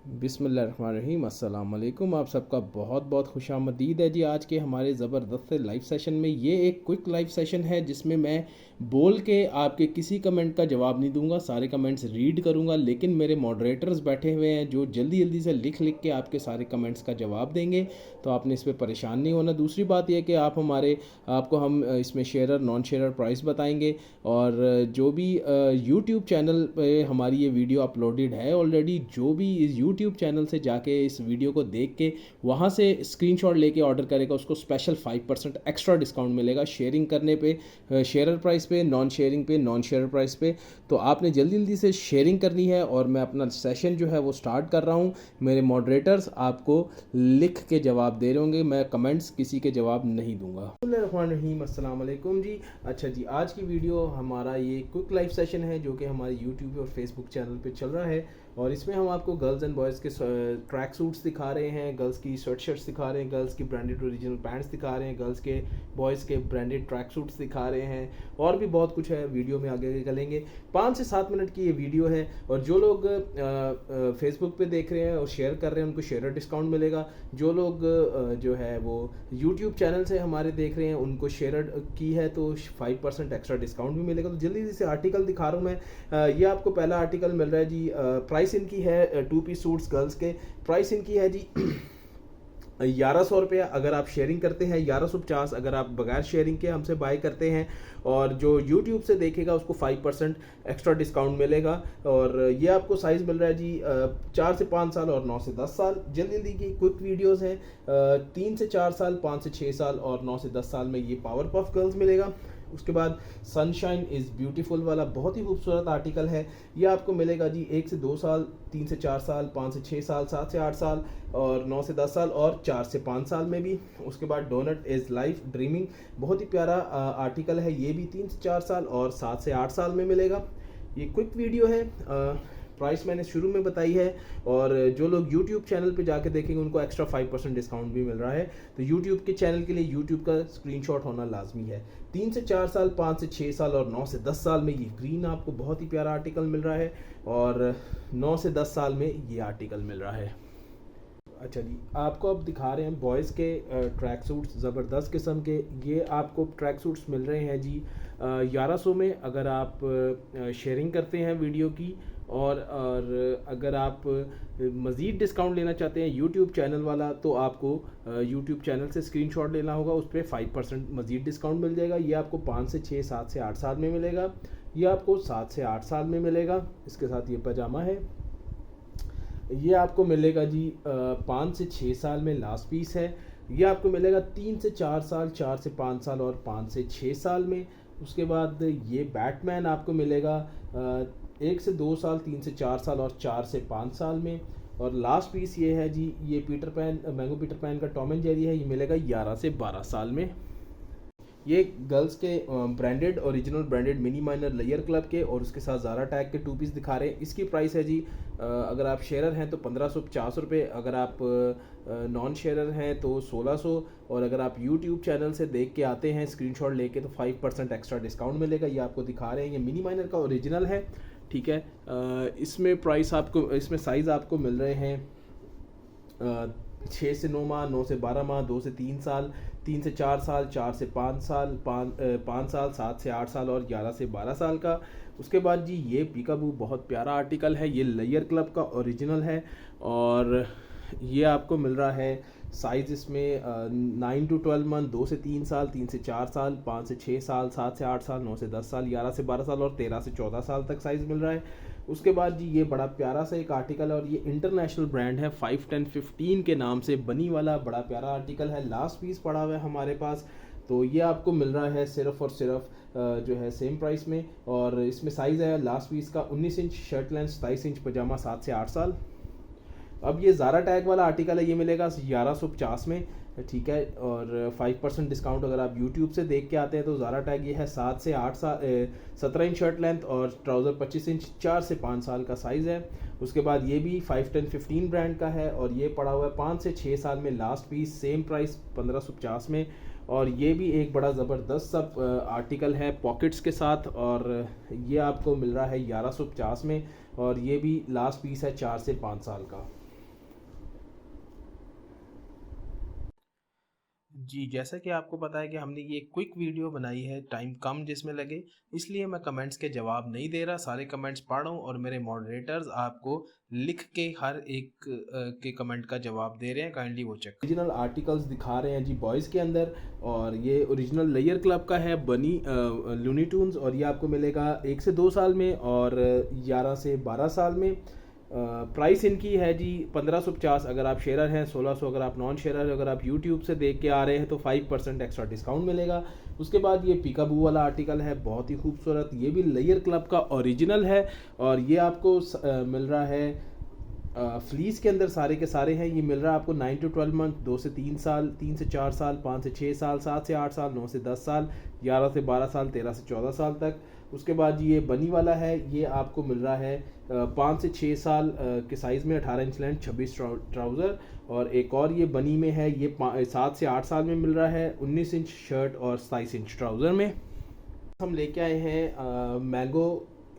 बिस्मिल्लाहिर्रहमानिर्रहीम, अस्सलाम वालेकुम। आप सबका बहुत बहुत खुशामदीद है जी। आज के हमारे ज़बरदस्त लाइव सेशन में ये एक क्विक लाइव सेशन है जिसमें मैं बोल के आपके किसी कमेंट का जवाब नहीं दूंगा, सारे कमेंट्स रीड करूंगा, लेकिन मेरे मॉडरेटर्स बैठे हुए हैं जो जल्दी जल्दी से लिख लिख के आपके सारे कमेंट्स का जवाब देंगे, तो आपने इस पर परेशान नहीं होना। दूसरी बात यह कि आपको हम इसमें शेयरर नॉन शेयरर प्राइस बताएंगे, और जो भी यूट्यूब चैनल पे हमारी ये वीडियो अपलोडेड है ऑलरेडी, जो भी इस यूट्यूब चैनल से जाके इस वीडियो को देख के वहाँ से स्क्रीनशॉट लेके ऑर्डर करेगा, उसको स्पेशल 5% एक्स्ट्रा डिस्काउंट मिलेगा शेयरिंग करने पे, शेयरर प्राइस पे, नॉन शेयरिंग पे, नॉन शेयरर प्राइस पे। तो आपने जल्दी जल्दी से शेयरिंग करनी है और मैं अपना सेशन जो है वो स्टार्ट कर रहा हूँ। मेरे मॉडरेटर्स आपको लिख के जवाब दे रहे होंगे, मैं कमेंट्स किसी के जवाब नहीं दूंगा। अस्सलाम वालेकुम जी। अच्छा जी, आज की वीडियो हमारा ये क्विक लाइव सेशन है जो कि हमारे यूट्यूब और फेसबुक चैनल पे चल रहा है, और इसमें हम आपको गर्ल्स एंड बॉयज़ के ट्रैक सूट्स दिखा रहे हैं, गर्ल्स की स्वेट शर्ट्स दिखा रहे हैं, गर्ल्स की ब्रांडेड ओरिजिनल पैंट्स दिखा रहे हैं, गर्ल्स के बॉयज़ के ब्रांडेड ट्रैक सूट्स दिखा रहे हैं, और भी बहुत कुछ है। वीडियो में आगे चलेंगे। 5 से 7 मिनट की ये वीडियो है, और जो लोग फेसबुक पे देख रहे हैं और शेयर कर रहे हैं उनको शेयर डिस्काउंट मिलेगा। जो लोग जो है वो यूट्यूब चैनल से हमारे देख रहे हैं उनको शेयर की है तो 5% एक्स्ट्रा डिस्काउंट भी मिलेगा। तो जल्दी से आर्टिकल दिखा रहा हूँ मैं। ये आपको पहला आर्टिकल मिल रहा है जी। प्राइस इनकी है 2 पीस सूट्स गर्ल्स के, प्राइस इनकी है जी 1100 रुपया अगर आप शेयरिंग करते हैं, 1150 अगर आप बगैर शेयरिंग के हमसे बाय करते हैं, और जो YouTube से देखेगा उसको 5% एक्स्ट्रा डिस्काउंट मिलेगा। और ये आपको साइज़ मिल रहा है जी 4 से 5 साल और 9 से 10 साल। जल्दी जल्दी की क्विक वीडियोस हैं। 3 से 4 साल, 5 से 6 साल और 9 से 10 साल में ये पावर पफ गर्ल्स मिलेगा। उसके बाद सनशाइन इज़ ब्यूटीफुल वाला बहुत ही खूबसूरत आर्टिकल है, ये आपको मिलेगा जी 1 से 2 साल, 3 से 4 साल, 5 से 6 साल, 7 से 8 साल और 9 से 10 साल और 4 से 5 साल में भी। उसके बाद डोनट इज़ लाइफ ड्रीमिंग, बहुत ही प्यारा आर्टिकल है, ये भी 3 से 4 साल और 7 से 8 साल में मिलेगा। ये क्विक वीडियो है। प्राइस मैंने शुरू में बताई है, और जो लोग YouTube चैनल पे जाके देखेंगे उनको एक्स्ट्रा 5% डिस्काउंट भी मिल रहा है। तो YouTube के चैनल के लिए YouTube का स्क्रीनशॉट होना लाजमी है। 3 से 4 साल, 5 से 6 साल और 9 से 10 साल में ये ग्रीन आपको बहुत ही प्यारा आर्टिकल मिल रहा है, और 9 से 10 साल में ये आर्टिकल मिल रहा है। अच्छा जी, आपको अब दिखा रहे हैं बॉयज़ के ट्रैक सूट्स, ज़बरदस्त किस्म के। ये आपको ट्रैक सूट्स मिल रहे हैं जी 1100 में अगर आप शेयरिंग करते हैं वीडियो की, और अगर आप मज़ीद डिस्काउंट लेना चाहते हैं यूट्यूब चैनल वाला, तो आपको यूट्यूब चैनल से स्क्रीनशॉट लेना होगा, उस पर 5% मज़ीद डिस्काउंट मिल जाएगा। ये आपको 5 से 6, 7 से 8 साल में मिलेगा। ये आपको 7 से 8 साल में मिलेगा। इसके साथ ये पजामा है, ये आपको मिलेगा जी 5 से 6 साल में लास्ट पीस है। ये आपको मिलेगा 3 से 4 साल, 4 से 5 साल और 5 से 6 साल में। उसके बाद ये बैटमैन आपको मिलेगा 1 से 2 साल, 3 से 4 साल और 4 से 5 साल में। और लास्ट पीस ये है जी, ये Peter pan, mango Peter pan का टॉम एंड जेरी है, ये मिलेगा 11 से 12 साल में। ये गर्ल्स के branded original branded mini minor layer club के, और उसके साथ ज़ारा टैग के 2 पीस दिखा रहे हैं। इसकी प्राइस है जी अगर आप शेयरर हैं तो 1550 रुपये, अगर आप नॉन शेयरर हैं तो 1600, और अगर आप यूट्यूब चैनल से देख के आते हैं स्क्रीनशॉट लेके तो 5% एक्स्ट्रा डिस्काउंट मिलेगा। ये आपको दिखा रहे हैं, ये मिनी माइनर का ओरिजिनल है, ठीक है। इसमें प्राइस आपको, इसमें साइज़ आपको मिल रहे हैं 6 से 9 माह, 9 से 12 माह, 2 से 3 साल, 3 से 4 साल, 4 से 5 साल, 5 साल, 7 से 8 साल और 11 से 12 साल का। उसके बाद जी ये पीकाबू बहुत प्यारा आर्टिकल है, ये लेयर क्लब का ओरिजिनल है, और ये आपको मिल रहा है साइज़ इसमें 9 to 12 मंथ, 2 से 3 साल, 3 से 4 साल, 5 से 6 साल, 7 से 8 साल, 9 से 10 साल, 11 से 12 साल और 13 से 14 साल तक साइज़ मिल रहा है। उसके बाद जी ये बड़ा प्यारा सा एक आर्टिकल है, और ये इंटरनेशनल ब्रांड है 51015 के नाम से बनी वाला बड़ा प्यारा आर्टिकल है। लास्ट पीस पड़ा हुआ है हमारे पास, तो ये आपको मिल रहा है सिर्फ और सिर्फ जो है सेम प्राइस में। और इसमें साइज़ है लास्ट पीस का 19 इंच शर्ट लेंथ, 27 इंच पजामा, 7 से 8 साल। अब ये ज़ारा टैग वाला आर्टिकल है, ये मिलेगा 1150 में, ठीक है। और 5% डिस्काउंट अगर आप यूट्यूब से देख के आते हैं तो ज़ारा टैग ये है 7 से 8 साल, 17 इंच शर्ट लेंथ और ट्राउज़र 25 इंच, 4 से 5 साल का साइज़ है। उसके बाद ये भी 51015 ब्रांड का है, और ये पड़ा हुआ है 5 से 6 साल में लास्ट पीस, सेम प्राइस 1550 में। और ये भी एक बड़ा ज़बरदस्त सब आर्टिकल है पॉकेट्स के साथ, और ये आपको मिल रहा है 1150 में, और ये भी लास्ट पीस है 4 से 5 साल का। जी, जैसा कि आपको पता है कि हमने ये क्विक वीडियो बनाई है, टाइम कम जिसमें लगे, इसलिए मैं कमेंट्स के जवाब नहीं दे रहा, सारे कमेंट्स पढ़ रहा हूँ और मेरे मॉडरेटर्स आपको लिख के हर एक के कमेंट का जवाब दे रहे हैं, काइंडली वो चेक ओरिजिनल आर्टिकल्स दिखा रहे हैं जी बॉयज़ के अंदर। और ये ओरिजिनल लेयर क्लब का है बनी लूनी ट्यून्स, और ये आपको मिलेगा 1 से 2 साल में और 11 से 12 साल में। प्राइस इनकी है जी 1550 अगर आप शेयर हैं, 1600 अगर आप नॉन शेयर। अगर आप यूट्यूब से देख के आ रहे हैं तो 5% एक्स्ट्रा डिस्काउंट मिलेगा। उसके बाद ये पिकाबू वाला आर्टिकल है, बहुत ही खूबसूरत, ये भी लेयर क्लब का ओरिजिनल है और ये आपको मिल रहा है फ्लीस के अंदर, सारे के सारे हैं। ये मिल रहा है आपको 9 to 12 मंथ, 2 से 3 साल, 3 से 4 साल, 5 से 6 साल, 7 से 8 साल, 9 से 10 साल, 11 से 12 साल, 13 से 14 साल तक। उसके बाद ये बनी वाला है, ये आपको मिल रहा है 5 से 6 साल के साइज़ में, 18 इंच लेंथ, 26 ट्राउज़र। और एक और ये बनी में है, ये 7 से 8 साल में मिल रहा है, 19 इंच शर्ट और 27 इंच ट्राउज़र में। हम लेके आए हैं मैंगो,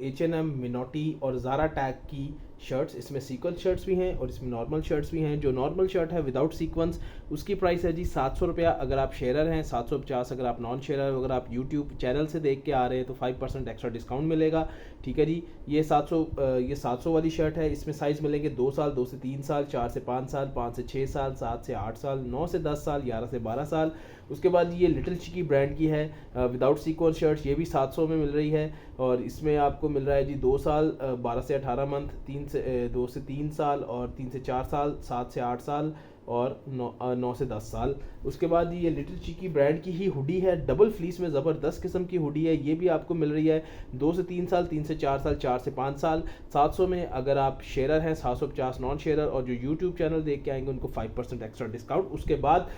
H&M, मिनोटी और ज़ारा टैग की शर्ट्स। इसमें सीक्वेंस शर्ट्स भी हैं और इसमें नॉर्मल शर्ट्स भी हैं। जो नॉर्मल शर्ट है विदाउट सीक्वेंस, उसकी प्राइस है जी 700 रुपया अगर आप शेयरर हैं, 750 अगर आप नॉन शेयरर। अगर आप यूट्यूब चैनल से देख के आ रहे हैं तो 5% एक्स्ट्रा डिस्काउंट मिलेगा। ठीक है जी, ये 700 वाली शर्ट है। इसमें साइज़ मिलेंगे 2 साल, 2 से 3 साल, 4 से 5 साल, 5 से 6 साल, 7 से 8 साल, 9 से 10 साल, 11 से 12 साल। उसके बाद ये लिटिल चिकी ब्रांड की है विदाउट सीक्वेंस शर्ट, ये भी 700 में मिल रही है और इसमें आपको मिल रहा है जी 2 साल, 12 से 18 मंथ, 2 से 3 साल और 3 से 4 साल, 7 से 8 साल और 9 से 10 साल। उसके बाद ये लिटिल चिकी ब्रांड की ही हुडी है, डबल फ्लीस में ज़बरदस्त किस्म की हुडी है। ये भी आपको मिल रही है 2 से 3 साल, 3 से 4 साल, 4 से 5 साल, 700 में अगर आप शेयरर हैं, 750 नॉन शेयरर। और जो यूट्यूब चैनल देख के आएंगे उनको 5% एक्स्ट्रा डिस्काउंट। उसके बाद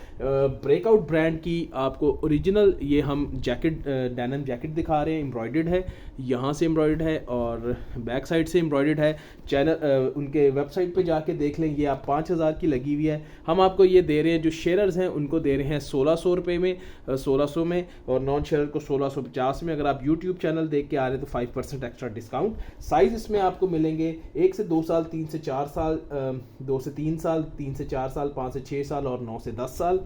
ब्रेकआउट ब्रांड की आपको ओरिजिनल ये हम जैकेट, डेनिम जैकेट दिखा रहे हैं, एम्ब्रॉयडर्ड है, यहाँ से एम्ब्रॉयडर्ड है और बैक साइड से एम्ब्रॉयडर्ड है। चैनल उनके वेबसाइट पे जाके देख लें, ये आप 5000 की लगी हुई है। हम आपको ये दे रहे हैं, जो शेयरर्स हैं उनको दे रहे हैं 1600 रुपये में, 1600 में, और नॉन शेयर को 1650 में। अगर आप यूट्यूब चैनल देख के आ रहे हैं तो 5% एक्स्ट्रा डिस्काउंट। साइज़ इसमें आपको मिलेंगे 1 से 2 साल, 3 से 4 साल, 2 से 3 साल, 3 से 4 साल, 5 से 6 साल और 9 से 10 साल।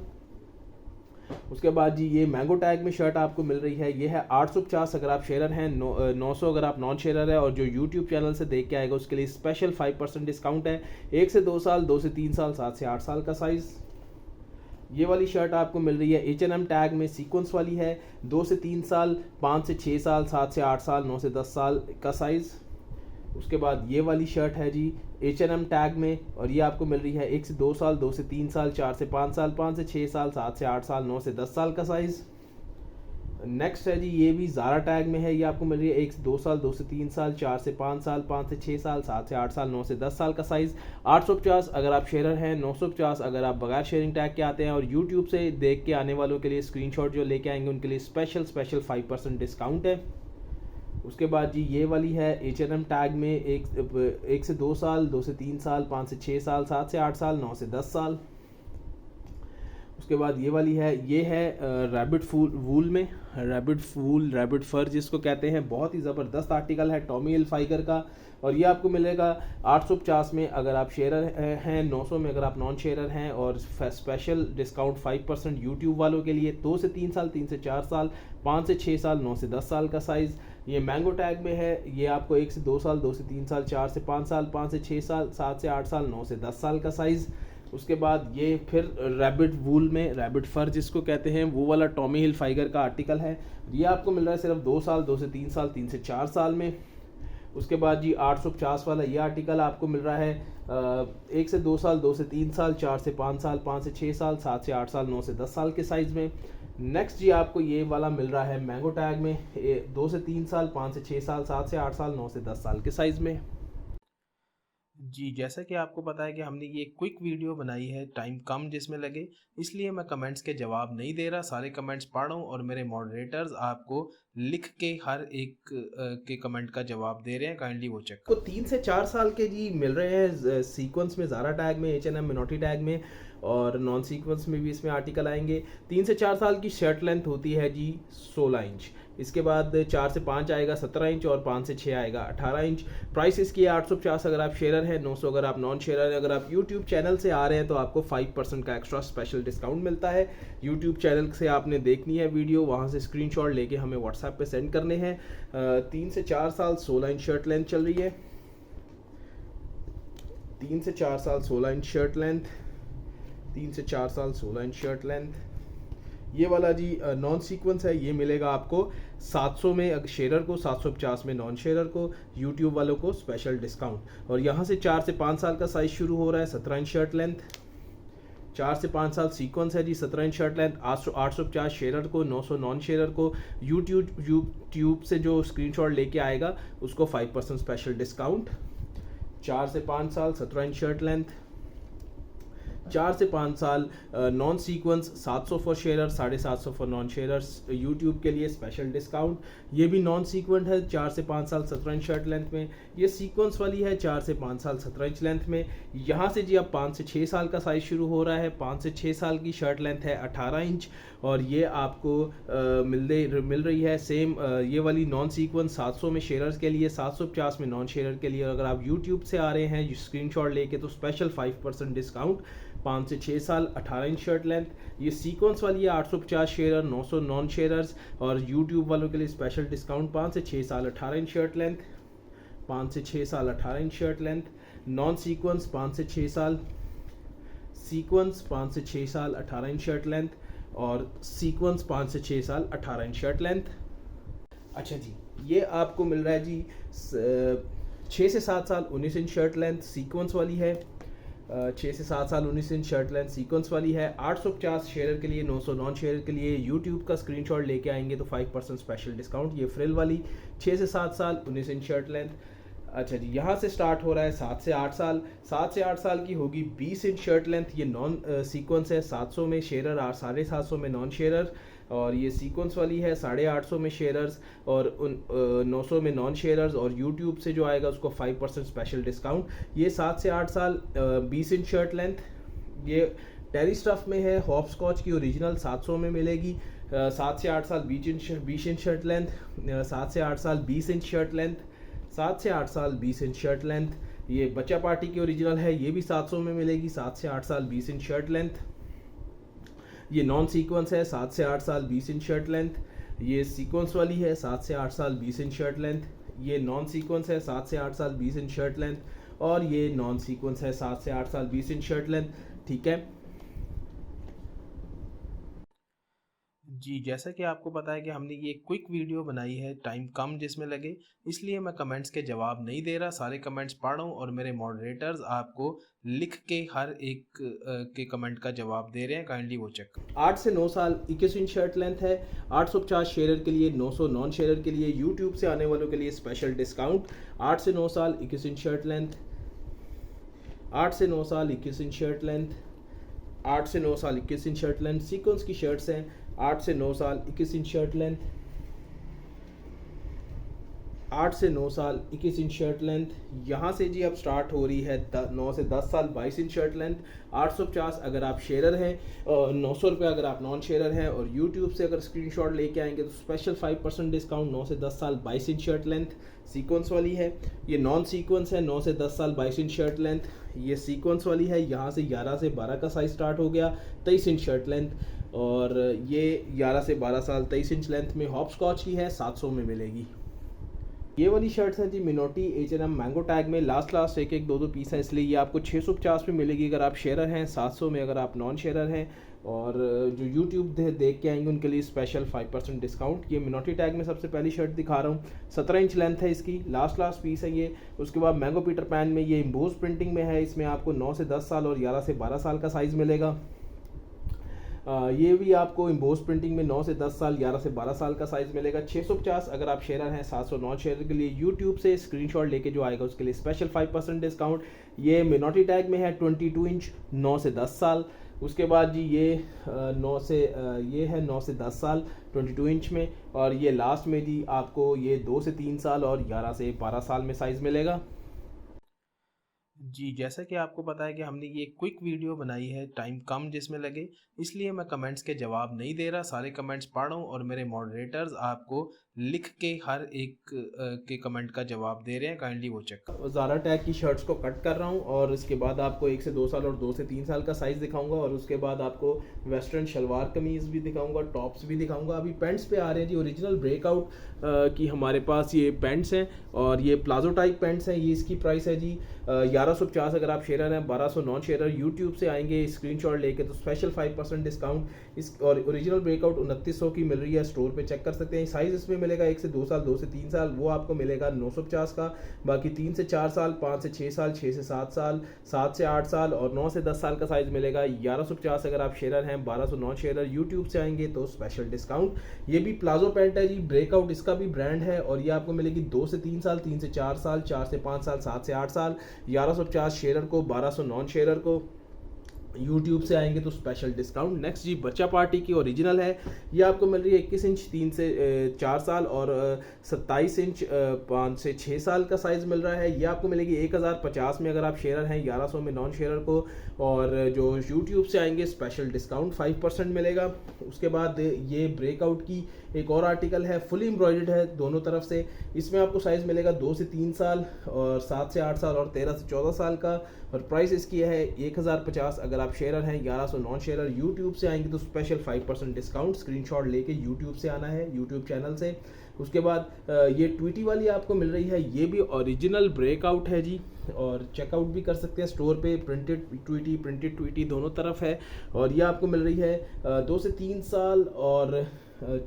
उसके बाद जी ये मैंगो टैग में शर्ट आपको मिल रही है, ये है 850 अगर आप शेयरर हैं, 900 अगर आप नॉन शेयरर है। और जो यूट्यूब चैनल से देख के आएगा उसके लिए स्पेशल 5% डिस्काउंट है। 1 से 2 साल, 2 से 3 साल, 7 से 8 साल का साइज़। ये वाली शर्ट आपको मिल रही है H&M टैग में, सीक्वेंस वाली है, 2 से 3 साल, 5 से 6 साल, 7 से 8 साल, 9 से 10 साल का साइज़। उसके बाद ये वाली शर्ट है जी H&M टैग में और ये आपको मिल रही है 1 से 2 साल, 2 से 3 साल, 4 से 5 साल, 5 से 6 साल, 7 से 8 साल, 9 से 10 साल का साइज़। नेक्स्ट है जी, ये भी ज़ारा टैग में है, ये आपको मिल रही है 1 से 2 साल, 2 से 3 साल, 4 से 5 साल, 5 से 6 साल, 7 से 8 साल, 9 से 10 साल का साइज़। 850 अगर आप शेयरर हैं, 950 अगर आप बगैर शेयरिंग टैग के आते हैं। और यूट्यूब से देख के आने वालों के लिए स्क्रीनशॉट जो लेके आएंगे उनके लिए स्पेशल 5% डिस्काउंट है। उसके बाद जी ये वाली है H&M टैग में, 1 से 2 साल, 2 से 3 साल, 5 से 6 साल, 7 से 8 साल, 9 से 10 साल। उसके बाद ये वाली है, ये है रैबिट वूल में, रैबिट फर जिसको कहते हैं, बहुत ही ज़बरदस्त आर्टिकल है टॉमी हिलफाइगर का। और ये आपको मिलेगा 850 में अगर आप शेयरर हैं, 900 में अगर आप नॉन शेयरर हैं। और स्पेशल डिस्काउंट 5% यूट्यूब वालों के लिए, 2 से 3 साल, 3 से 4 साल, 5 से 6 साल, 9 से 10 साल का साइज़। ये मैंगो टैग में है, ये आपको 1 से 2 साल, 2 से 3 साल, 4 से 5 साल, 5 से 6 साल, 7 से 8 साल, 9 से 10 साल का साइज़। उसके बाद ये फिर रैबिट वूल में, रैबिट फर जिसको कहते हैं, वो वाला टॉमी हिलफाइगर का आर्टिकल है। ये आपको मिल रहा है सिर्फ 2 साल, 2 से 3 साल, 3 से 4 साल में। उसके बाद जी 850 वाला ये आर्टिकल आपको मिल रहा है 1 से 2 साल, 2 से 3 साल, 4 से 5 साल, 5 से 6 साल, 7 से 8 साल, 9 से 10 साल के साइज़ में। नेक्स्ट जी आपको ये वाला मिल रहा है मैंगो टैग में, 2 से 3 साल, 5 से 6 साल, 7 से 8 साल, 9 से 10 साल के साइज़ में। जी, जैसा कि आपको पता है कि हमने ये क्विक वीडियो बनाई है, टाइम कम जिसमें लगे, इसलिए मैं कमेंट्स के जवाब नहीं दे रहा, सारे कमेंट्स पढ़ रहा हूँ और मेरे मॉडरेटर्स आपको लिख के हर एक के कमेंट का जवाब दे रहे हैं, काइंडली वो चेक। तो 3 से 4 साल के जी मिल रहे हैं सीक्वेंस में, ज़ारा टैग में, H&M मिनोटी टैग में। और नॉन सीक्वेंस में भी इसमें आर्टिकल आएंगे। 3 से 4 साल की शर्ट लेंथ होती है जी 16 इंच। इसके बाद 4 से 5 आएगा 17 इंच और 5 से 6 आएगा 18 इंच। प्राइस इसकी है 850 अगर आप शेयर हैं, 900 अगर आप नॉन शेयर हैं। अगर आप यूट्यूब चैनल से आ रहे हैं तो आपको 5% का एक्स्ट्रा स्पेशल डिस्काउंट मिलता है। यूट्यूब चैनल से आपने देखनी है वीडियो, वहाँ से स्क्रीनशॉट लेके हमें व्हाट्सएप पे सेंड करने हैं। 3 से 4 साल 16 इंच शर्ट लेंथ चल रही है। 3 से 4 साल 16 इंच शर्ट लेंथ, 3 से 4 साल 16 इंच शर्ट लेंथ। ये वाला जी नॉन सीक्वेंस है, ये मिलेगा आपको 700 में शेयरर को, 750 में नॉन शेयरर को, यूट्यूब वालों को स्पेशल डिस्काउंट। और यहाँ से 4 से 5 साल का साइज शुरू हो रहा है 17 इंच शर्ट लेंथ। 4 से 5 साल सीक्वेंस है जी 17 इंच शर्ट लेंथ, 850 शेयरर को, 900 नॉन शेयरर को। यूट्यूब से जो स्क्रीनशॉट लेके आएगा उसको 5% स्पेशल डिस्काउंट। 4 से 5 साल 17 इंच शर्ट लेंथ, 4 से 5 साल non sequence 700 for sharer, 750 for non sharers. YouTube के लिए स्पेशल डिस्काउंट। ये भी नॉन सीक्वेंट है 4 से 5 साल 17 इंच शर्ट लेंथ में। ये सीक्वेंस वाली है 4 से 5 साल 17 इंच लेंथ में। यहाँ से जी अब 5 से 6 साल का साइज शुरू हो रहा है। 5 से 6 साल की शर्ट लेंथ है 18 इंच और ये आपको मिल रही है सेम ये वाली नॉन सीक्वेंस 700 में शेयरर्स के लिए, 750 में नॉन शेयरर के लिए। अगर आप यूट्यूब से आ रहे हैं स्क्रीनशॉट लेके तो स्पेशल 5% डिस्काउंट। 5 से 6 साल 18 इंच शर्ट लेंथ। ये सीक्वेंस वाली है 850 शेयरर, 900 नॉन शेयरर्स और यूट्यूब वालों के लिए स्पेशल डिस्काउंट। 5 से 6 साल 18 इंच शर्ट लेंथ, 5 से 6 साल 18 inch shirt length. Non sequence 5 से 6 साल, सीक्वेंस 5 से 6 साल 18 इंच शर्ट लेंथ और सीक्वेंस 5 से 6 साल 18 इंच शर्ट लेंथ। अच्छा जी, ये आपको मिल रहा है जी 6 से 7 साल 19 इंच शर्ट लेंथ सीक्वेंस वाली है। 6 से 7 साल 19 इंच शर्ट लेंथ सीक्वेंस वाली है। 850 शेयर के लिए, 900 नॉन शेयर के लिए। यूट्यूब का स्क्रीनशॉट लेके आएंगे तो 5% स्पेशल डिस्काउंट। ये फ्रिल वाली 6 से 7 साल 19 इंच शर्ट लेंथ। अच्छा जी, यहाँ से स्टार्ट हो रहा है 7 से 8 साल। 7 से 8 साल की होगी 20 इंच शर्ट लेंथ। ये नॉन सीक्वेंस है, 700 में शेयरर और 750 में नॉन शेयरर। और ये सीक्वेंस वाली है 850 में शेयरर्स और 900 में नॉन शेयरर्स। और यूट्यूब से जो आएगा उसको 5% स्पेशल डिस्काउंट। ये 7 से 8 साल 20 इंच शर्ट लेंथ। ये टेरी स्टफ में है, हॉप स्कॉच की ओरिजिनल 700 में मिलेगी। 7 से 8 साल 20 इंच शर्ट लेंथ, 7 से 8 साल 20 इंच शर्ट लेंथ, 7 से 8 साल 20 इंच शर्ट लेंथ। ये बच्चा पार्टी की ओरिजिनल है, ये भी 700 में मिलेगी। 7 से 8 साल 20 इंच शर्ट लेंथ। ये नॉन सीक्वेंस है 7 से 8 साल 20 इंच शर्ट लेंथ। ये सीक्वेंस वाली है 7 से 8 साल 20 इंच शर्ट लेंथ। ये नॉन सीक्वेंस है 7 से 8 साल 20 इंच शर्ट लेंथ और ये नॉन सीक्वेंस है 7 से 8 साल 20 इंच शर्ट लेंथ। ठीक है जी, जैसा कि आपको पता है कि हमने ये क्विक वीडियो बनाई है, टाइम कम जिसमें लगे, इसलिए मैं कमेंट्स के जवाब नहीं दे रहा। सारे कमेंट्स पढ़ रहा हूँ और मेरे मॉडरेटर्स आपको लिख के हर एक के कमेंट का जवाब दे रहे हैं, काइंडली वो चेक करो। 8 से 9 साल 21 इंच शर्ट लेंथ है। 850 शेयरर के लिए, 900 नॉन शेयरर के लिए। यूट्यूब से आने वालों के लिए स्पेशल डिस्काउंट। 8 से 9 साल 21 इंच शर्ट लेंथ, 8 से 9 साल 21 इंच शर्ट लेंथ, 8 से 9 साल 21 इंच शर्ट लेंथ। सीक्वेंस की शर्ट्स हैं 8 से 9 साल 21 इंच शर्ट लेंथ, 8 से 9 साल 21 इंच शर्ट लेंथ। यहाँ से जी अब स्टार्ट हो रही है 9 से 10 साल 22 इंच शर्ट लेंथ। 850 अगर आप शेयरर हैं और 900 रुपये अगर आप नॉन शेयरर हैं। और यूट्यूब से अगर स्क्रीनशॉट लेके आएंगे तो स्पेशल 5% डिस्काउंट। 9 से 10 साल 22 इंच शर्ट लेंथ सीक्वेंस वाली है। ये नॉन सीक्वेंस है 9 से 10 साल 22 इंच शर्ट लेंथ। ये सीक्वेंस वाली है, यहाँ से 11 से 12 का साइज स्टार्ट हो गया 23 इंच शर्ट लेंथ। और ये 11 से 12 साल 23 इंच लेंथ में हॉप स्कॉच की है, 700 में मिलेगी। ये वाली शर्ट्स हैं जी मिनोटी H&M मैंगो टैग में। लास्ट एक एक दो पीस है, इसलिए ये आपको 650 में मिलेगी अगर आप शेयरर हैं, 700 में अगर आप नॉन शेयरर हैं। और जो यूट्यूब देख के आएंगे उनके लिए स्पेशल 5% डिस्काउंट। ये मिनोटी टैग में सबसे पहली शर्ट दिखा रहा हूँ, 17 इंच लेंथ है इसकी, लास्ट पीस है ये। उसके बाद मैंगो पीटर पैन में ये इम्बोज प्रिंटिंग में है, इसमें आपको 9 से 10 साल और 11 से 12 साल का साइज़ मिलेगा। ये भी आपको इम्बोस प्रिंटिंग में 9 से 10 साल 11 से 12 साल का साइज़ मिलेगा। 650 अगर आप शेयरर हैं, 700 नॉन शेयरर के लिए। यूट्यूब से स्क्रीनशॉट लेके जो आएगा उसके लिए स्पेशल 5% डिस्काउंट। ये मिनोटी टैग में है 22 इंच 9 से 10 साल। उसके बाद जी ये 9 से ये है 9 से 10 साल 22 इंच में। और ये लास्ट में जी आपको ये 2 से 3 साल और 11 से 12 साल में साइज़ मिलेगा। जी, जैसा कि आपको पता है कि हमने ये क्विक वीडियो बनाई है, टाइम कम जिसमें लगे, इसलिए मैं कमेंट्स के जवाब नहीं दे रहा, सारे कमेंट्स पढ़ रहा हूँ और मेरे मॉडरेटर्स आपको लिख के हर एक के कमेंट का जवाब दे रहे हैं, काइंडली वो चेक करो। ज़ारा टैग की शर्ट्स को कट कर रहा हूँ और इसके बाद आपको 1 से 2 साल और 2 से 3 साल का साइज़ दिखाऊंगा और उसके बाद आपको वेस्टर्न शलवार कमीज़ भी दिखाऊंगा, टॉप्स भी दिखाऊंगा। अभी पैंट्स पे आ रहे हैं जी, ओरिजिनल ब्रेकआउट की हमारे पास ये पैंट्स हैं और ये प्लाजो टाइप पैंट्स हैं। ये इसकी प्राइस है जी 1150। अगर आप शेयर हैं 1200 नॉन शेयर यूट्यूब से आएंगे स्क्रीनशॉट लेके तो स्पेशल 5% डिस्काउंट इस और ओरिजिनल ब्रेकआउट 2900 की मिल रही है, स्टोर पे चेक कर सकते हैं। साइज इसमें मिलेगा 1 से 2 साल, 2 से 3 साल वो आपको मिलेगा 950 का। बाकी 3 से 4 साल, 5 से 6 साल, 6 से 7 साल, 7 से 8 साल और 9 से 10 साल का साइज मिलेगा 1150। अगर आप शेयर हैं 1200 नॉन शेयर यूट्यूब से आएंगे तो स्पेशल डिस्काउंट। ये भी प्लाजो पैंट है जी, ब्रेकआउट इसका भी ब्रांड है और ये आपको मिलेगी 2 से 3 साल, 3 से 4 साल, 4 से 5 साल, 7 से 8 साल। 1150 शेयर को, 1200 नॉन शेयर को। यूट्यूब से आएंगे तो स्पेशल डिस्काउंट। नेक्स्ट जी बच्चा पार्टी की ओरिजिनल है, ये आपको मिल रही है 21 इंच 3 से 4 साल और 27 इंच 5 से 6 साल का साइज़ मिल रहा है। ये आपको मिलेगी 1050 में अगर आप शेयर हैं, 1100 में नॉन शेयर को। और जो यूट्यूब से आएंगे स्पेशल डिस्काउंट 5% मिलेगा। उसके बाद ये ब्रेकआउट की एक और आर्टिकल है, फुली एम्ब्रॉयडर्ड है दोनों तरफ से। इसमें आपको साइज़ मिलेगा 2 से 3 साल और 7 से 8 साल और 13 से 14 साल का और प्राइस इसकी है 1050। अगर आप शेयर हैं, 1100 नॉन शेयर यूट्यूब से आएंगे तो स्पेशल 5% डिस्काउंट। स्क्रीनशॉट लेके यूट्यूब से आना है, यूट्यूब चैनल से। उसके बाद ये ट्वीटी वाली आपको मिल रही है, ये भी ओरिजिनल ब्रेकआउट है जी और चेकआउट भी कर सकते हैं स्टोर पे। प्रिंटेड ट्वीटी दोनों तरफ है और ये आपको मिल रही है 2 से 3 साल और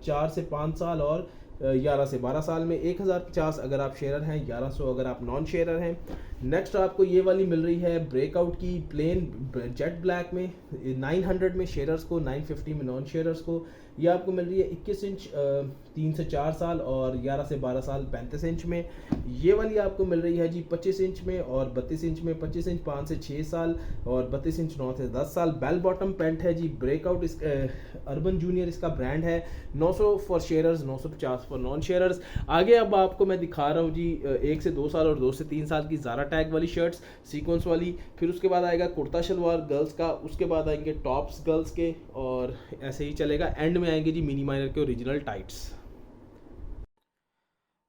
4 से 5 साल और 11 से 12 साल में 1050 अगर आप शेयर हैं, 1100 अगर आप नॉन शेयर हैं। नेक्स्ट आपको ये वाली मिल रही है ब्रेकआउट की प्लेन जेट ब्लैक में 900 में शेयरर्स को, 950 में नॉन शेयरर्स को। ये आपको मिल रही है 21 इंच 3 से 4 साल और 11 से 12 साल 35 इंच में। ये वाली आपको मिल रही है जी 25 इंच में और 32 इंच में। 25 इंच 5 से 6 साल और 32 इंच 9 से 10 साल। बेल बॉटम पैंट है जी, ब्रेकआउट इस अर्बन जूनियर इसका ब्रांड है। 900 for sharers, 950 for non sharers. आगे अब आपको मैं दिखा रहा हूँ जी 1 से 2 साल और 2 से 3 साल की ज़ारा टैग वाली शर्ट्स सीक्वेंस वाली। फिर उसके बाद आएगा कुर्ता शलवार गर्ल्स का, उसके बाद आएंगे टॉप्स गर्ल्स के और ऐसे ही चलेगा। एंड में आएंगे जी मिनी माइनर के ओरिजिनल टाइट्स।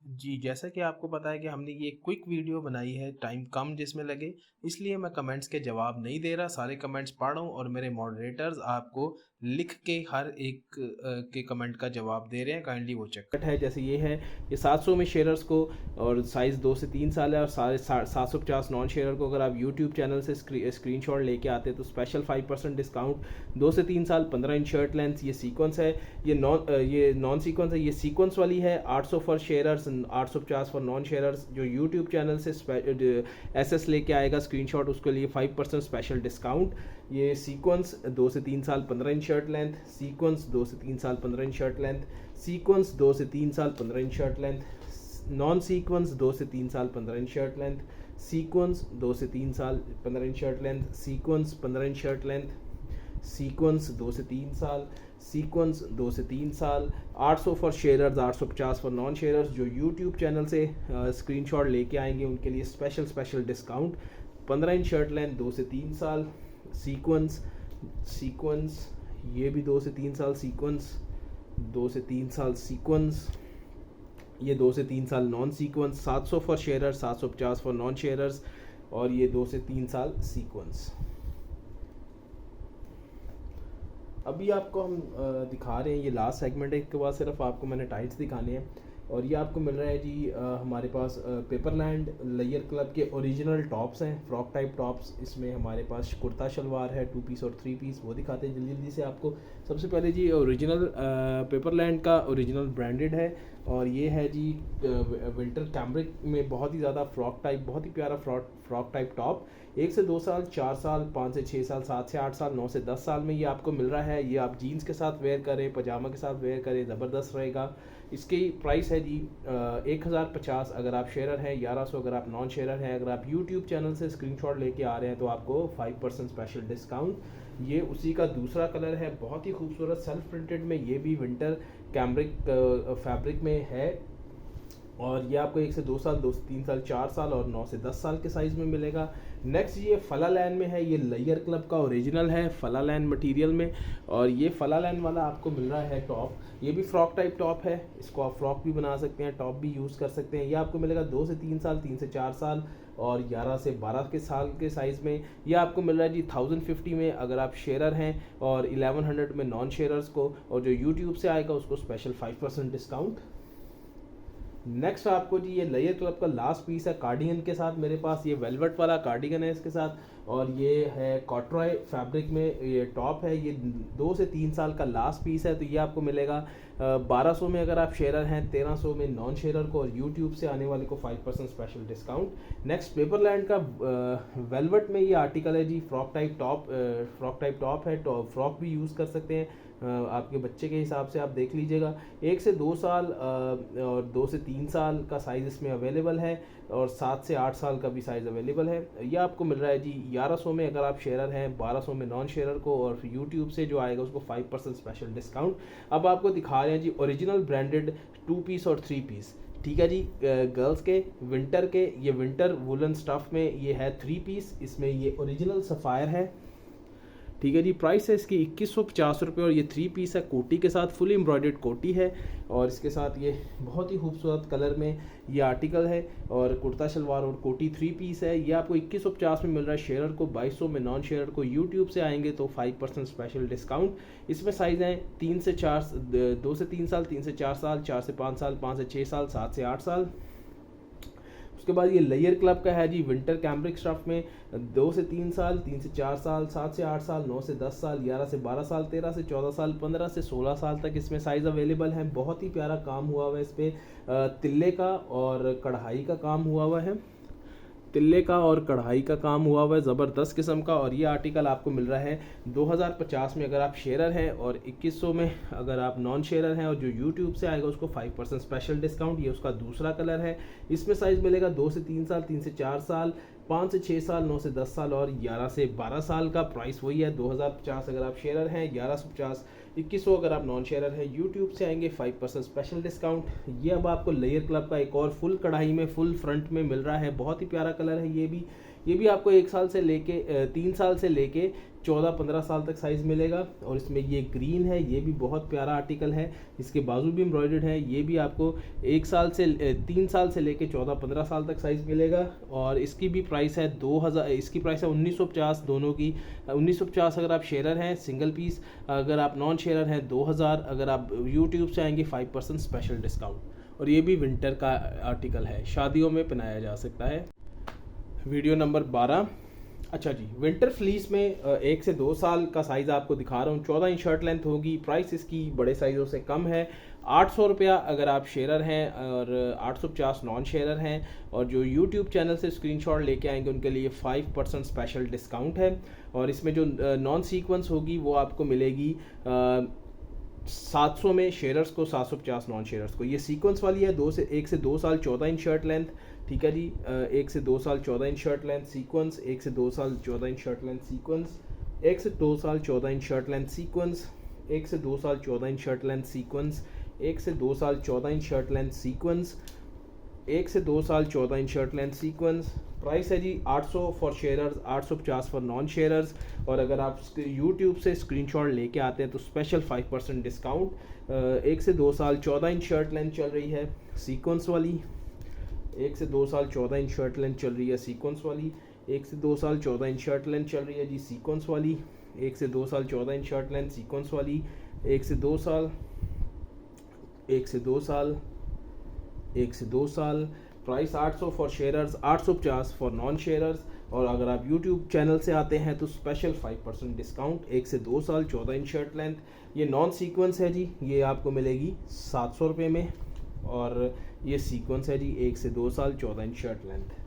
जी, जैसा कि आपको पता है कि हमने ये क्विक वीडियो बनाई है, टाइम कम जिसमें लगे, इसलिए मैं कमेंट्स के जवाब नहीं दे रहा, सारे कमेंट्स पढ़ रहा हूँ और मेरे मॉडरेटर्स आपको लिख के हर एक के कमेंट का जवाब दे रहे हैं, काइंडली वो चेक है। जैसे ये है, ये 700 में शेयरर्स को और साइज़ 2 से 3 साल है और 750 नॉन शेयर को। अगर आप यूट्यूब चैनल से स्क्रीनशॉट लेके आते हैं तो स्पेशल 5% डिस्काउंट। 2 से 3 साल 15 इंच शर्ट लेंथ। ये सीक्वेंस है, ये नॉन सीक्वेंस है, ये सीक्वेंस वाली है। 800 for sharers, 850 for non sharers. जो यूट्यूब चैनल से एसएस लेके आएगा स्क्रीनशॉट, उसके लिए 5% स्पेशल डिस्काउंट। ये सीक्वेंस 2 से 3 साल 15 इंच शर्ट लेंथ, सीक्वेंस 2 से 3 साल 15 इंच शर्ट लेंथ, सीक्वेंस 2 से 3 साल 15 inch shirt length, non sequence 2 से 3 साल 15 इंच शर्ट लेंथ, सीक्वेंस 2 से 3 साल 15 inch shirt length, sequence 15 inch shirt length, sequence 2 से 3 साल, सीक्वेंस 2 से 3 साल। 800 for sharers, 850 for non sharers. जो यूट्यूब चैनल से स्क्रीनशॉट लेके आएंगे उनके लिए special discount. 15 inch shirt length 2 से 3 साल, सीक्वेंस ये भी 2 से 3 साल, सीक्वेंस 2 से 3 साल, सीक्वेंस ये 2 से 3 साल non sequence. 700 for sharers, 750 for non sharers और ये 2 से 3 साल सीक्वेंस। अभी आपको हम दिखा रहे हैं, ये लास्ट सेगमेंट है, इसके बाद सिर्फ आपको मैंने टाइट्स दिखाने हैं और ये आपको मिल रहा है जी हमारे पास पेपरलैंड लेयर क्लब के ओरिजिनल टॉप्स हैं, फ्रॉक टाइप टॉप्स। इसमें हमारे पास कुर्ता शलवार है 2 पीस और 3 पीस, वो दिखाते हैं जल्दी जल्दी से आपको। सबसे पहले जी ओरिजिनल पेपरलैंड का ओरिजिनल ब्रांडेड है और ये है जी विंटर कैम्ब्रिक में बहुत ही ज़्यादा फ्रॉक टाइप, बहुत ही प्यारा फ्रॉक टाइप टॉप। 1 से 2 साल, 4 साल, 5 से 6 साल, 7 से 8 साल, 9 से 10 साल में ये आपको मिल रहा है। ये आप जीन्स के साथ वेयर करें, पजामा के साथ वेयर करें, ज़बरदस्त रहेगा। इसकी प्राइस है जी 1050 अगर आप शेयर हैं, 1100 अगर आप नॉन शेयर हैं। अगर आप यूट्यूब चैनल से स्क्रीनशॉट लेके आ रहे हैं तो आपको 5% स्पेशल डिस्काउंट। ये उसी का दूसरा कलर है, बहुत ही खूबसूरत सेल्फ प्रिंटेड में, ये भी विंटर कैम्ब्रिक फैब्रिक में है और ये आपको 1 से 2 साल, 2 से 3 साल, 4 साल और 9 से 10 साल के साइज़ में मिलेगा। नेक्स्ट ये फलालैन में है, ये लेयर क्लब का ओरिजिनल है फलालैन मटेरियल में, और ये फलालैन वाला आपको मिल रहा है टॉप। ये भी फ्रॉक टाइप टॉप है, इसको आप फ्रॉक भी बना सकते हैं, टॉप भी यूज़ कर सकते हैं। ये आपको मिलेगा 2 से 3 साल, 3 से 4 साल और 11 से 12 के साल के साइज़ में। ये आपको मिल रहा है जी 1050 में अगर आप शेयरर हैं, और 1100 में नॉन शेयरर्स को, और जो यूट्यूब से आएगा उसको स्पेशल 5% डिस्काउंट। नेक्स्ट आपको जी ये लेयर क्लब का लास्ट पीस है कार्डिगन के साथ, मेरे पास ये वेलवेट वाला कार्डिगन है इसके साथ, और ये है कॉटरॉय फैब्रिक में ये टॉप है। ये 2 से 3 साल का लास्ट पीस है, तो ये आपको मिलेगा 1200 में अगर आप शेयरर हैं, 1300 में नॉन शेयरर को, और यूट्यूब से आने वाले को 5% स्पेशल डिस्काउंट। नेक्स्ट पेपरलैंड का वेलवेट में ये आर्टिकल है जी, फ्रॉक टाइप टॉप है, तो फ्रॉक भी यूज़ कर सकते हैं आपके बच्चे के हिसाब से, आप देख लीजिएगा। 1 से 2 साल और 2 से 3 साल का साइज़ इसमें अवेलेबल है, और 7 से 8 साल का भी साइज़ अवेलेबल है। ये आपको मिल रहा है जी 1100 में अगर आप शेयरर हैं, 1200 में नॉन शेयरर को, और यूट्यूब से जो आएगा उसको 5% स्पेशल डिस्काउंट। अब आपको दिखा रहे हैं जी ओरिजिनल ब्रांडेड 2 पीस और 3 पीस, ठीक है जी। गर्ल्स के विंटर के, ये विंटर वुलन स्टफ़ में ये है 3 पीस, इसमें ये ओरिजिनल सफ़ायर है, ठीक है जी। प्राइस है इसकी 2150 रुपये, और ये 3 पीस है कोटी के साथ, फुल एम्ब्रॉयडर्ड कोटी है, और इसके साथ ये बहुत ही खूबसूरत कलर में ये आर्टिकल है, और कुर्ता शलवार और कोटी 3 पीस है। ये आपको 2150 में मिल रहा है शेयरर को, 2200 में नॉन शेयरर को। यूट्यूब से आएंगे तो 5% स्पेशल डिस्काउंट। इसमें साइज़ हैं 3 से 4, 2 से 3 साल, 3 से 4 साल, 4 से 5 साल, 5 से 6 साल, 7 से 8 साल। उसके बाद ये लेयर क्लब का है जी विंटर कैम्ब्रिक स्टफ में, 2 से 3 साल, 3 से 4 साल, 7 से 8 साल, 9 से 10 साल, 11 से 12 साल, 13 से 14 साल, 15 से 16 साल तक इसमें साइज़ अवेलेबल है। बहुत ही प्यारा काम हुआ हुआ है इस पर, तिल्ले का और कढ़ाई का काम हुआ हुआ है, तिल्ले का और कढ़ाई का काम हुआ हुआ है ज़बरदस्त किस्म का। और ये आर्टिकल आपको मिल रहा है 2050 में अगर आप शेयरर हैं, और 2100 में अगर आप नॉन शेयरर हैं, और जो यूट्यूब से आएगा उसको 5% स्पेशल डिस्काउंट। ये उसका दूसरा कलर है, इसमें साइज़ मिलेगा 2 से 3 साल, 3 से 4 साल, 5 से 6 साल, 9 से 10 साल, और 11 से 12 साल का। प्राइस वही है 2050 अगर आप शेयरर हैं, 1150, 2100 अगर आप नॉन शेयरर हैं। यूट्यूब से आएंगे 5% स्पेशल डिस्काउंट। ये अब आपको लेयर क्लब का एक और फुल कढ़ाई में, फुल फ्रंट में मिल रहा है, बहुत ही प्यारा कलर है। ये भी आपको 1 साल से लेके 3 साल से लेके 14-15 साल तक साइज़ मिलेगा। और इसमें ये ग्रीन है, ये भी बहुत प्यारा आर्टिकल है, इसके बाजू भी एम्ब्रॉयडर्ड है। ये भी आपको 3 साल से लेके 14-15 साल तक साइज़ मिलेगा, और इसकी भी प्राइस है 2000, इसकी प्राइस है 1950 दोनों की। 1950 अगर आप शेयरर हैं सिंगल पीस, अगर आप नॉन शेयरर हैं 2000, अगर आप यूट्यूब से आएंगे 5% स्पेशल डिस्काउंट। और ये भी विंटर का आर्टिकल है, शादियों में पहनाया जा सकता है। Video number 12। अच्छा जी, विंटर फ्लीस में 1 से 2 साल का साइज़ आपको दिखा रहा हूँ। 14 इंच शर्ट लेंथ होगी। प्राइस इसकी बड़े साइज़ों से कम है, 800 रुपया अगर आप शेयरर हैं, और 850 नॉन शेयरर हैं। और जो यूट्यूब चैनल से स्क्रीनशॉट लेके आएंगे उनके लिए 5% स्पेशल डिस्काउंट है। और इसमें जो नॉन सीक्वेंस होगी वो आपको मिलेगी 700 में शेयरर्स को, 750 नॉन शेयरर्स को। ये सीक्वेंस वाली है, 1 से 2 साल 14 इंच शर्ट लेंथ, ठीक है जी। 1 से 2 साल 14 इंच शर्ट लेंथ सीक्वेंस, 1 से 2 साल 14 इंच शर्ट लेंथ सीक्वेंस, 1 से 2 साल 14 इंच शर्ट लेंथ सीक्वेंस, 1 से 2 साल 14 इंच शर्ट लेंथ सीक्वेंस, 1 से 2 साल 14 इंच शर्ट लेंथ सीक्वेंस, 1 से 2 साल 14 inch shirt length sequence. Price है जी 800 for sharers, 850 for non sharers. और अगर आप यूट्यूब से स्क्रीनशॉट लेके आते हैं तो स्पेशल 5% डिस्काउंट। 1 से 2 साल 14 इंच शर्ट लेंथ चल रही है सीक्वेंस वाली, 1 से 2 साल 14 इंच शर्ट लेंथ चल रही है सीक्वेंस वाली, 1 से 2 साल 14 इंच शर्ट लेंथ चल रही है जी सीक्वेंस वाली, 1 से 2 साल 14 इंच शर्ट लेंथ सीक्वेंस वाली, 1 से 2 साल, 1 से 2 साल, 1 से 2 साल। Price 800 for sharers, 850 for non sharers. और अगर आप यूट्यूब चैनल से आते हैं तो स्पेशल 5% डिस्काउंट। 1 से 2 साल 14 इंच शर्ट लेंथ, ये नॉन सीक्वेंस है जी, ये आपको मिलेगी 700 रुपये में। और ये सीक्वेंस है जी 1 से 2 साल 14 इंच शर्ट लेंथ।